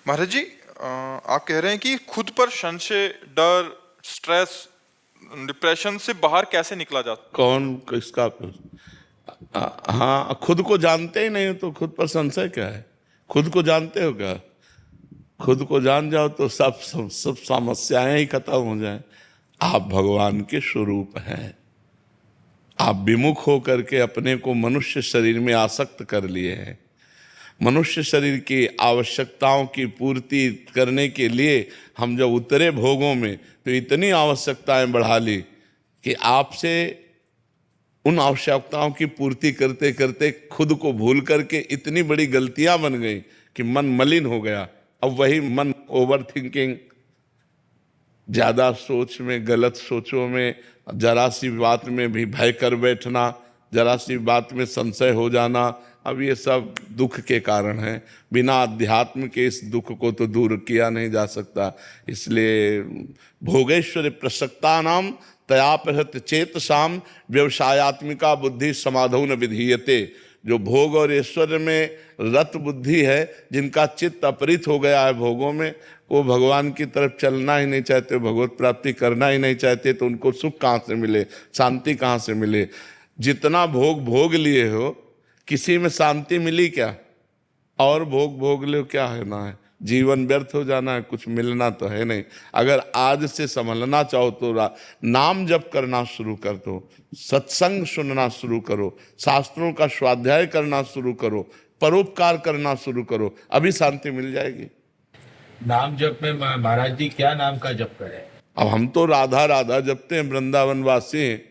महाराज जी, आप कह रहे हैं कि खुद पर संशय, डर, स्ट्रेस, डिप्रेशन से बाहर कैसे निकला जाता। कौन किसका? हाँ, खुद को जानते ही नहीं हो तो खुद पर संशय क्या है? खुद को जानते हो क्या? खुद को जान जाओ तो सब समस्याएं ही खत्म हो जाएं। आप भगवान के स्वरूप हैं। आप विमुख होकर के अपने को मनुष्य शरीर में आसक्त कर लिए हैं। मनुष्य शरीर की आवश्यकताओं की पूर्ति करने के लिए हम जब उतरे भोगों में तो इतनी आवश्यकताएं बढ़ा ली कि आपसे उन आवश्यकताओं की पूर्ति करते करते खुद को भूल करके इतनी बड़ी गलतियां बन गई कि मन मलिन हो गया। अब वही मन ओवर थिंकिंग, ज्यादा सोच में, गलत सोचों में, जरा सी बात में भी भय कर बैठना, जरा सी बात में संशय हो जाना, अब ये सब दुख के कारण है। बिना अध्यात्म के इस दुख को तो दूर किया नहीं जा सकता। इसलिए भोगेश्वर प्रसक्ता नाम तयापहृत चेतसाम व्यवसायत्मिका बुद्धि समाधौ न विधीयते। जो भोग और ऐश्वर्य में रत बुद्धि है, जिनका चित्त अपहृत हो गया है भोगों में, वो भगवान की तरफ चलना ही नहीं चाहते, भगवत प्राप्ति करना ही नहीं चाहते, तो उनको सुख कहाँ से मिले, शांति कहाँ से मिले? जितना भोग भोग लिए हो, किसी में शांति मिली क्या? और भोग भोग लो, क्या है ना है? जीवन व्यर्थ हो जाना है, कुछ मिलना तो है नहीं। अगर आज से संभलना चाहो तो नाम जप करना शुरू कर दो, सत्संग सुनना शुरू करो, शास्त्रों का स्वाध्याय करना शुरू करो, परोपकार करना शुरू करो, अभी शांति मिल जाएगी। नाम जप में महाराज जी क्या नाम का जप करें? अब हम तो राधा राधा जपते हैं, वृंदावन वासी हैं।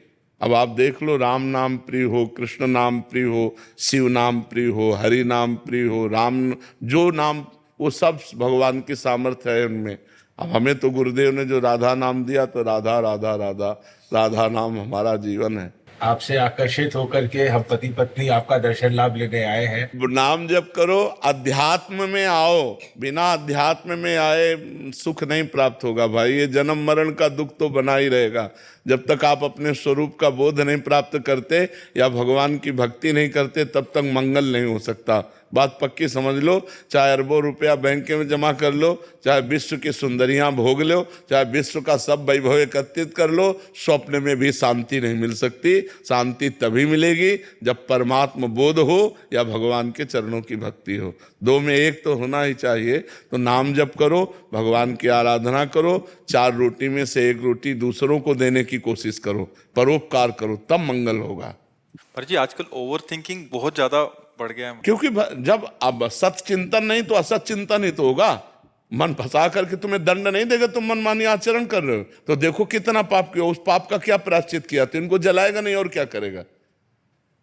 अब आप देख लो, राम नाम प्रिय हो, कृष्ण नाम प्रिय हो, शिव नाम प्रिय हो, हरि नाम प्रिय हो, राम जो नाम, वो सब भगवान की सामर्थ्य है उनमें। अब हमें तो गुरुदेव ने जो राधा नाम दिया, तो राधा राधा राधा राधा नाम हमारा जीवन है। आपसे आकर्षित होकर के हम पति पत्नी आपका दर्शन लाभ लेने आए हैं। नाम जप करो, अध्यात्म में आओ। बिना अध्यात्म में आए सुख नहीं प्राप्त होगा भाई। ये जन्म मरण का दुख तो बना ही रहेगा जब तक आप अपने स्वरूप का बोध नहीं प्राप्त करते या भगवान की भक्ति नहीं करते, तब तक मंगल नहीं हो सकता। बात पक्की समझ लो। चाहे अरबों रुपया बैंक में जमा कर लो, चाहे विश्व की सुंदरियां भोग लो, चाहे विश्व का सब वैभव एकत्रित कर लो, स्वप्न में भी शांति नहीं मिल सकती। शांति तभी मिलेगी जब परमात्मा बोध हो या भगवान के चरणों की भक्ति हो। दो में एक तो होना ही चाहिए। तो नाम जप करो, भगवान की आराधना करो, 4 रोटी में से 1 रोटी दूसरों को देने की कोशिश करो, परोपकार करो, तब मंगल होगा। पर जी आजकल ओवर थिंकिंग बहुत ज्यादा बढ़ गया है। क्योंकि जब अब सत चिंतन नहीं तो असत चिंतन ही तो होगा। मन फंसा करके तुम्हें दंड नहीं देगा, तुम मनमानी आचरण कर रहे हो तो देखो कितना पाप किया, उस पाप का क्या प्रायश्चित किया? तो इनको जलाएगा नहीं और क्या करेगा?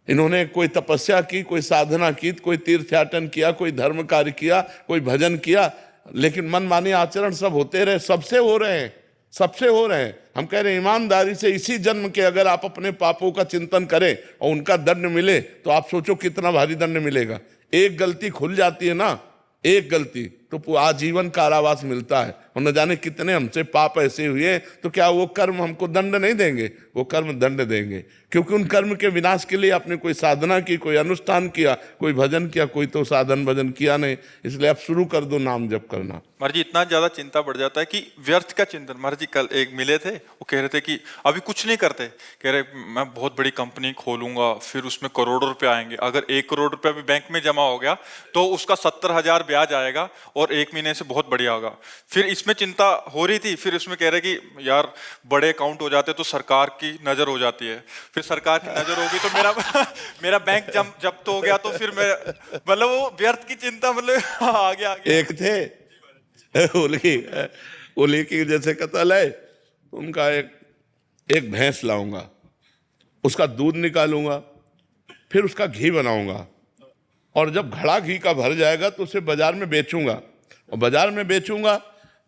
इन्होंने कोई तपस्या की, कोई साधना की, कोई तीर्थयाटन किया, कोई धर्म कार्य किया, कोई भजन किया, लेकिन मनमानी आचरण सब होते रहे, सबसे हो रहे हैं, सबसे हो रहे हैं। हम कह रहे हैं ईमानदारी से इसी जन्म के अगर आप अपने पापों का चिंतन करें और उनका दंड मिले तो आप सोचो कितना भारी दंड मिलेगा। एक गलती खुल जाती है ना, एक गलती तो आजीवन कारावास मिलता है। और न जाने कितने हमसे पाप ऐसे हुए, तो क्या वो कर्म हमको दंड नहीं देंगे? वो कर्म दंड देंगे, क्योंकि उन कर्म के विनाश के लिए आपने कोई साधना की, कोई अनुष्ठान किया, कोई भजन किया, कोई तो साधन भजन किया नहीं। इसलिए आप शुरू कर दो नाम जप करना। महाराज जी इतना ज्यादा चिंता बढ़ जाता है कि व्यर्थ का चिंतन। महाराज जी कल एक मिले थे, वो कह रहे थे कि अभी कुछ नहीं करते, कह रहे मैं बहुत बड़ी कंपनी खोलूंगा, फिर उसमें करोड़ों रुपए आएंगे, अगर 1 करोड़ रुपया भी बैंक में जमा हो गया तो उसका 70,000 ब्याज आएगा और 1 महीने से बहुत बढ़िया होगा। फिर इसमें चिंता हो रही थी, फिर इसमें कह रहे कि यार बड़े अकाउंट हो जाते तो सरकार की नजर हो जाती है, फिर सरकार की नजर होगी तो मेरा बैंक जब्त हो गया तो फिर मैं, मतलब वो व्यर्थ की चिंता, मतलब आगे एक थे ओली की जैसे कत्ल है, उनका एक भैंस लाऊंगा, उसका दूध निकालूंगा, फिर उसका घी बनाऊंगा, और जब घड़ा घी का भर जाएगा तो उसे बाजार में बेचूंगा, और बाजार में बेचूंगा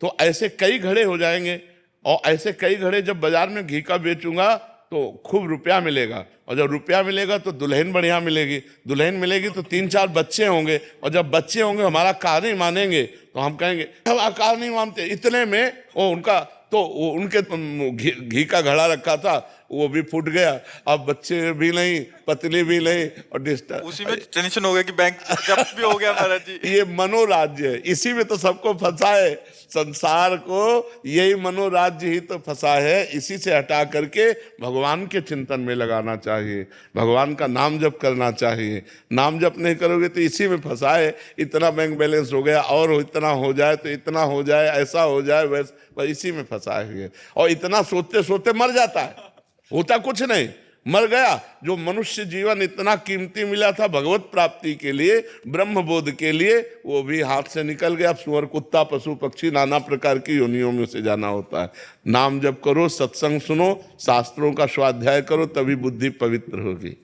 तो ऐसे कई घड़े हो जाएंगे, और ऐसे कई घड़े जब बाजार में घी का बेचूंगा तो खूब रुपया मिलेगा, और जब रुपया मिलेगा तो दुल्हन बढ़िया मिलेगी, दुल्हन मिलेगी तो 3-4 बच्चे होंगे, और जब बच्चे होंगे हमारा कार नहीं मानेंगे तो हम कहेंगे अब कार नहीं मानते। इतने में वो उनका तो उनके घी का घड़ा रखा था, वो भी फूट गया, अब बच्चे भी नहीं, पतली भी नहीं, और डिस्टर्ब। उसी में टेंशन हो गया कि बैंक जब्त भी हो गया महाराज जी। ये मनोराज्य है, इसी में तो सबको फंसा है, संसार को यही मनोराज्य ही तो फंसा है। इसी से हटा करके भगवान के चिंतन में लगाना चाहिए, भगवान का नाम जप करना चाहिए। नाम जप नहीं करोगे तो इसी में फंसा है, इतना बैंक बैलेंस हो गया, और इतना हो जाए तो इतना हो जाए, ऐसा हो जाए वैसे, बस इसी में फंसा है। और इतना सोचते सोचते मर जाता है, होता कुछ नहीं, मर गया। जो मनुष्य जीवन इतना कीमती मिला था भगवत प्राप्ति के लिए, ब्रह्म बोध के लिए, वो भी हाथ से निकल गया। सुअर, कुत्ता, पशु पक्षी, नाना प्रकार की योनियों में से जाना होता है। नाम जप करो, सत्संग सुनो, शास्त्रों का स्वाध्याय करो, तभी बुद्धि पवित्र होगी।